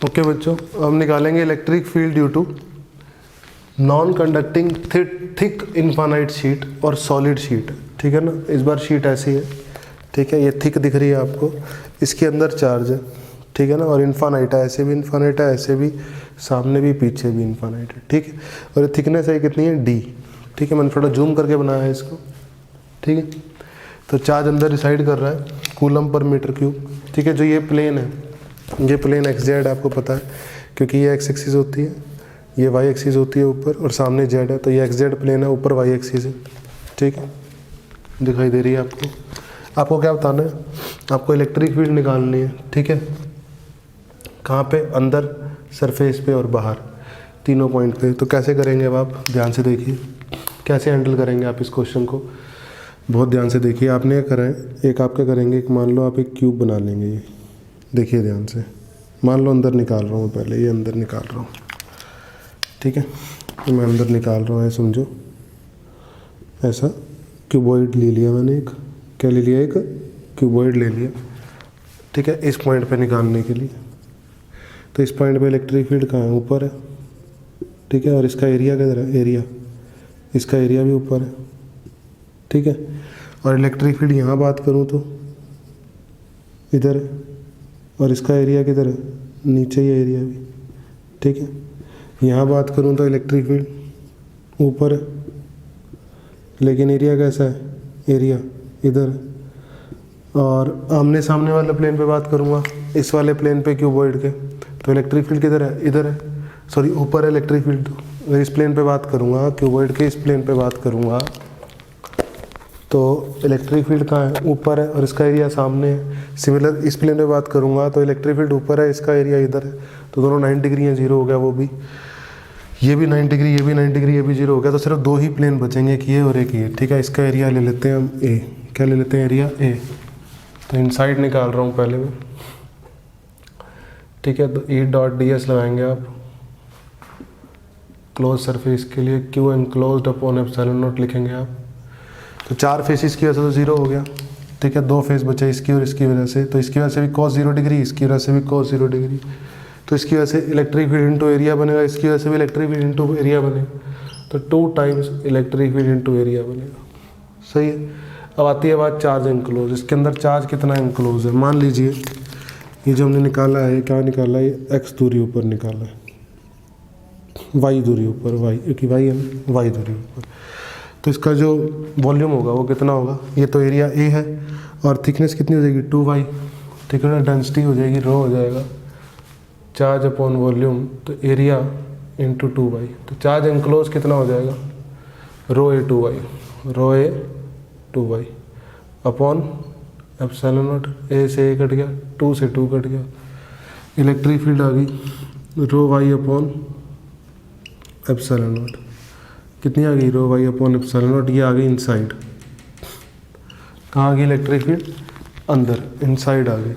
Okay बच्चों, हम निकालेंगे electric field due to non conducting thick infinite sheet और सॉलिड शीट। ठीक है ना, इस बार शीट ऐसी है, ठीक है, ये थिक दिख रही है आपको, इसके अंदर चार्ज है, ठीक है ना, और इनफाइनाइट है, ऐसे भी इनफाइनाइट है, ऐसे भी, सामने भी पीछे भी इनफाइनाइट है, ठीक है। और ये थिकनेस है कितनी है, डी, ठीक है, मैंने थोड़ा जूम करके बनाया है इसको, ठीक है। तो चार्ज अंदर रिसाइड कर रहा है कूलम पर मीटर क्यूब, ठीक है। जो ये प्लेन है, ये प्लेन एक्स जेड आपको पता है, क्योंकि ये एक्स एक्सिस होती है, ये वाई एक्सिस होती है ऊपर, और सामने जेड है, तो ये एक्स जेड प्लेन है, ऊपर वाई एक्सिस है, ठीक है, दिखाई दे रही है आपको। आपको क्या बताना है, आपको इलेक्ट्रिक फील्ड निकालनी है, ठीक है। कहाँ पे, अंदर, सरफेस पे और बाहर, तीनों पॉइंट पे। तो कैसे करेंगे अब आप ध्यान से देखिए, कैसे हैंडल करेंगे आप इस क्वेश्चन को, बहुत ध्यान से देखिए। आपने क्या करा है, एक आप क्या करेंगे, एक मान लो आप एक क्यूब बना लेंगे, ये देखिए ध्यान से, मान लो अंदर निकाल रहा हूँ, पहले ये अंदर निकाल रहा हूँ, ठीक है, तो मैं अंदर निकाल रहा हूँ, समझो ऐसा क्यूबॉइड ले लिया मैंने, एक क्या ले लिया, एक क्यूबॉइड ले लिया, ठीक है, इस पॉइंट पे निकालने के लिए। तो इस पॉइंट पे इलेक्ट्रिक फील्ड कहाँ है, ऊपर है, ठीक है, और इसका एरिया किधर है, एरिया, इसका एरिया भी ऊपर है, ठीक है। और इलेक्ट्रिक फील्ड यहाँ बात करूँ तो इधर है, और इसका एरिया किधर है, नीचे ही एरिया भी, ठीक है। यहाँ बात करूँ तो इलेक्ट्रिक फील्ड ऊपर है, लेकिन एरिया कैसा है, एरिया इधर है। और आमने सामने वाले प्लेन पे बात करूँगा, इस वाले प्लेन पे क्यूबॉइड के, तो इलेक्ट्रिक फील्ड किधर है, इधर है, सॉरी ऊपर है इलेक्ट्रिक फील्ड। तो अगर इस प्लेन पे बात करूँगा, क्यूबॉइड के इस प्लेन पे बात करूँगा, तो इलेक्ट्रिक फील्ड कहाँ है, ऊपर है, और इसका एरिया सामने है। सिमिलर इस प्लेन पे बात करूँगा तो इलेक्ट्रिक फील्ड ऊपर है, इसका एरिया इधर है, तो दोनों 90 डिग्री हैं, जीरो हो गया वो भी, ये भी 90 डिग्री, ये भी 90 डिग्री, ये भी जीरो हो गया। तो सिर्फ दो ही प्लेन बचेंगे, एक ये और एक ये, ठीक है। इसका एरिया ले लेते हैं हम ए, क्या ले लेते हैं, एरिया ए। तो इनसाइड निकाल रहा हूँ पहले मैं, ठीक है। तो ई डॉट डी एस लगाएंगे आप क्लोज सरफेस के लिए, Q enclosed upon epsilon not लिखेंगे आप। तो चार फेसिस की वजह से तो जीरो हो गया, ठीक है, दो फेस बचे इसकी और इसकी वजह से, तो इसकी वजह से भी cos 0 डिग्री, इसकी वजह से भी cos 0 डिग्री। तो इसकी वजह से इलेक्ट्रिक फील्ड इंटू एरिया बनेगा, इसकी वजह से भी इलेक्ट्रिक फील्ड इंटू एरिया बनेगा, तो 2 times electric field into area बनेगा, सही है। अब आती है बात चार्ज एनक्लोज, इसके अंदर चार्ज कितना एनक्लोज है। मान लीजिए ये जो हमने निकाला है, क्या निकाला है, एक्स दूरी ऊपर निकाला है, वाई दूरी ऊपर, वाई क्योंकि वाई है, वाई दूरी ऊपर। तो इसका जो वॉल्यूम होगा वो कितना होगा, ये तो एरिया ए है, और थिकनेस कितनी हो जाएगी, 2y, ठीक है ना, डेंसिटी हो जाएगी, रो हो जाएगा, चार्ज अपॉन वॉल्यूम, तो एरिया इंटू 2y। तो चार्ज एनक्लोज कितना हो जाएगा, rho A 2y, rho A 2y upon epsilon naught, A से ए कट गया, 2 से 2 कट गया, इलेक्ट्रिक फील्ड आ गई रो वाई अपॉन एप्सिलॉन नॉट, कितनी आ गई, रो वाई अपॉन एप्सिलॉन नॉट, ये आ गई इनसाइड। कहाँ आ गई इलेक्ट्रिक फील्ड, अंदर, इनसाइड आ गई।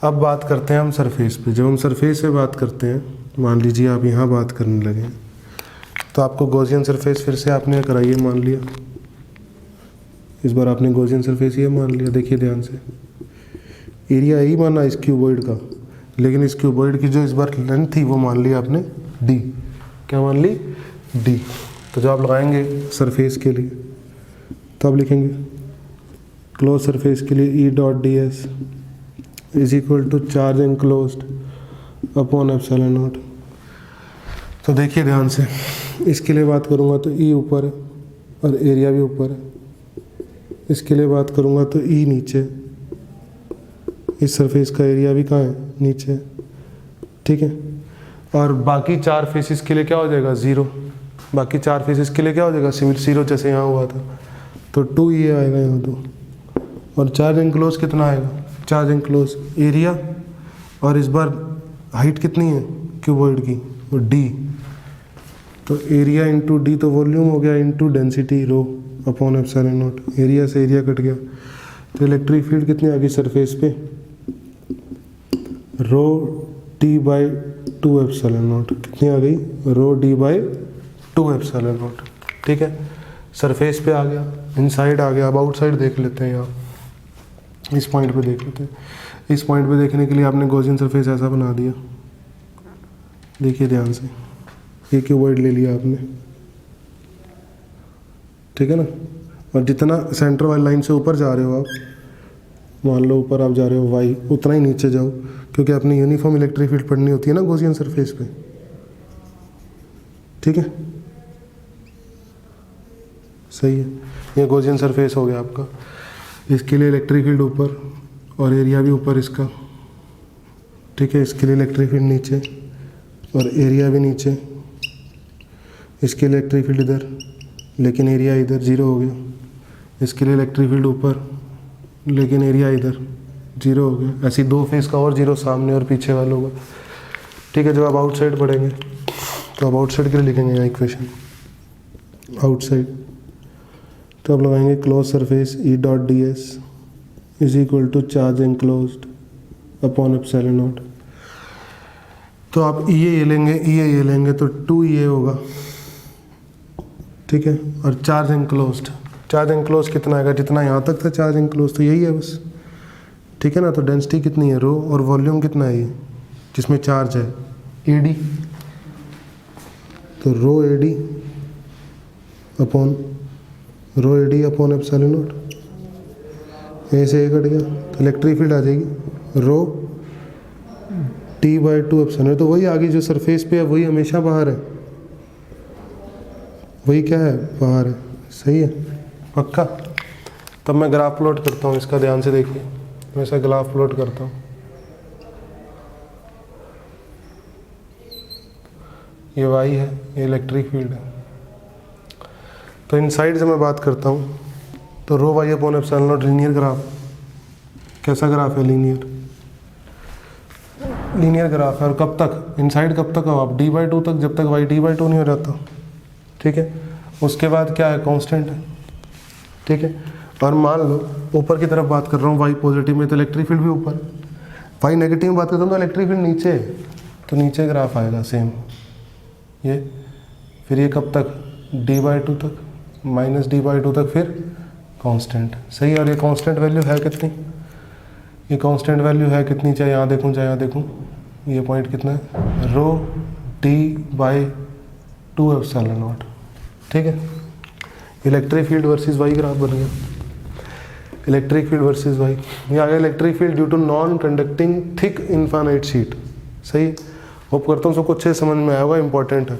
अब बात करते हैं हम सरफेस पे। जब हम सरफेस पे बात करते हैं, मान लीजिए आप यहाँ बात करने लगे, तो आपको गॉसियन सरफेस फिर से आपने कराइए, मान लिया, इस बार आपने गॉसियन सरफेस ये मान लिया। देखिए ध्यान से, एरिया यही माना इस क्यूबॉइड का, लेकिन इस क्यूबॉइड की जो इस बार लेंथ थी वो मान ली आपने डी, क्या मान ली, डी। तो जब आप लगाएंगे सरफेस के लिए, तो आप लिखेंगे क्लोज सरफेस के लिए E dot D S is equal to charge enclosed upon epsilon naught. तो देखिए ध्यान से, इसके लिए बात करूँगा तो ई ऊपर है और एरिया भी ऊपर है, इसके लिए बात करूँगा तो ई नीचे, इस सरफेस का एरिया भी कहाँ है, नीचे, ठीक है। और बाकी चार फेसिस के लिए क्या हो जाएगा, ज़ीरो, बाकी चार फेसिस के लिए क्या हो जाएगा, सिमिलर ज़ीरो, जैसे यहाँ हुआ था, तो 2 ये आएगा यहाँ तो। और चार्ज एनक्लोज कितना आएगा, चार्ज एनक्लोज एरिया, और इस बार हाइट कितनी है क्यूबॉइड की, वो डी, तो एरिया इंटू डी, तो वॉल्यूम हो गया into density rho upon epsilon not, area से एरिया कट गया। तो इलेक्ट्रिक फील्ड कितनी आ गई सरफेस पे, rho T by 2 epsilon not, कितनी आ गई, rho D by 2 epsilon naught, ठीक है। सरफेस पे आ गया, इनसाइड आ गया। अब आउटसाइड देख लेते हैं, यहाँ इस पॉइंट पे देख लेते हैं। इस पॉइंट पे देखने के लिए आपने गॉसियन सरफेस ऐसा बना दिया, देखिए ध्यान से, ये क्यूबॉइड ले लिया आपने, ठीक है ना, और जितना सेंटर वाली लाइन से ऊपर जा रहे हो आप, मान लो ऊपर आप जा रहे हो वाई, उतना ही नीचे जाओ, क्योंकि अपनी यूनिफॉर्म इलेक्ट्रिक फील्ड पढ़नी होती है ना गॉसियन सरफेस पे, ठीक है, सही है। ये गॉसियन सरफेस हो गया आपका, इसके लिए इलेक्ट्रिक फील्ड ऊपर और एरिया भी ऊपर इसका, ठीक है। इसके लिए इलेक्ट्रिक फील्ड नीचे और एरिया भी नीचे, इसके लिए इलेक्ट्रिक फील्ड इधर लेकिन एरिया इधर, जीरो हो गया। इसके लिए इलेक्ट्रिक फील्ड ऊपर लेकिन एरिया इधर, जीरो हो गया। ऐसी दो फेस का और जीरो सामने और पीछे वालों का, ठीक है। जब आप आउटसाइड पढ़ेंगे तो आप आउटसाइड के लिए लिखेंगे यहाँ इक्वेशन, आउटसाइड तो आप लगाएंगे close surface E dot D S is equal to charge enclosed upon epsilon naught. तो आप ये लेंगे, ये लेंगे तो 2 होगा, ठीक है। और चार्ज एनक्लोज्ड, चार्ज एनक्लोज कितना आएगा, जितना यहाँ तक था चार्ज एनक्लोज तो यही है बस, ठीक है ना। तो डेंसिटी कितनी है रो, और वॉल्यूम कितना है ये जिसमें चार्ज है एडी, तो रो एडी अपॉन एप्सिलॉन नॉट, ऐसे ये कट गया तो इलेक्ट्रिक फील्ड आ जाएगी रो T/2 एप्सिलॉन। तो वही आगे जो सरफेस पे है वही हमेशा बाहर है, वही क्या है बाहर है, सही है पक्का। तब मैं ग्राफ प्लॉट करता हूँ इसका, ध्यान से देखिए, मैं ऐसा ग्राफ प्लॉट करता हूँ। ये वाई है, ये इलेक्ट्रिक फील्ड है। तो इनसाइड से मैं बात करता हूँ तो rho Y upon epsilon naught linear graph, कैसा ग्राफ है, लीनियर ग्राफ है। और कब तक इनसाइड, कब तक हो आप D/2 तक, जब तक y D/2 नहीं हो जाता, ठीक है। उसके बाद क्या है, कांस्टेंट है, ठीक है। और मान लो ऊपर की तरफ बात कर रहा हूँ, y पॉजिटिव में तो इलेक्ट्रिक फील्ड भी ऊपर, y नेगेटिव में बात करता हूँ तो इलेक्ट्रिक फील्ड नीचे, तो नीचे ग्राफ आएगा सेम ये। फिर ये कब तक, D/2 तक, -D/2 तक, फिर कांस्टेंट, सही है। और ये कांस्टेंट वैल्यू है कितनी, ये कांस्टेंट वैल्यू है कितनी, चाहे यहाँ देखूँ चाहे यहाँ देखूँ, ये पॉइंट कितना है, रो D/2 एप्सिलॉन नॉट, ठीक है। Electric field versus Y graph बन गया, इलेक्ट्रिक फील्ड वर्सेस वाई। ये आ गया electric field due to non conducting thick infinite sheet, सही है। होप करता हूँ सबको अच्छे से समझ में आया होगा, इंपॉर्टेंट है।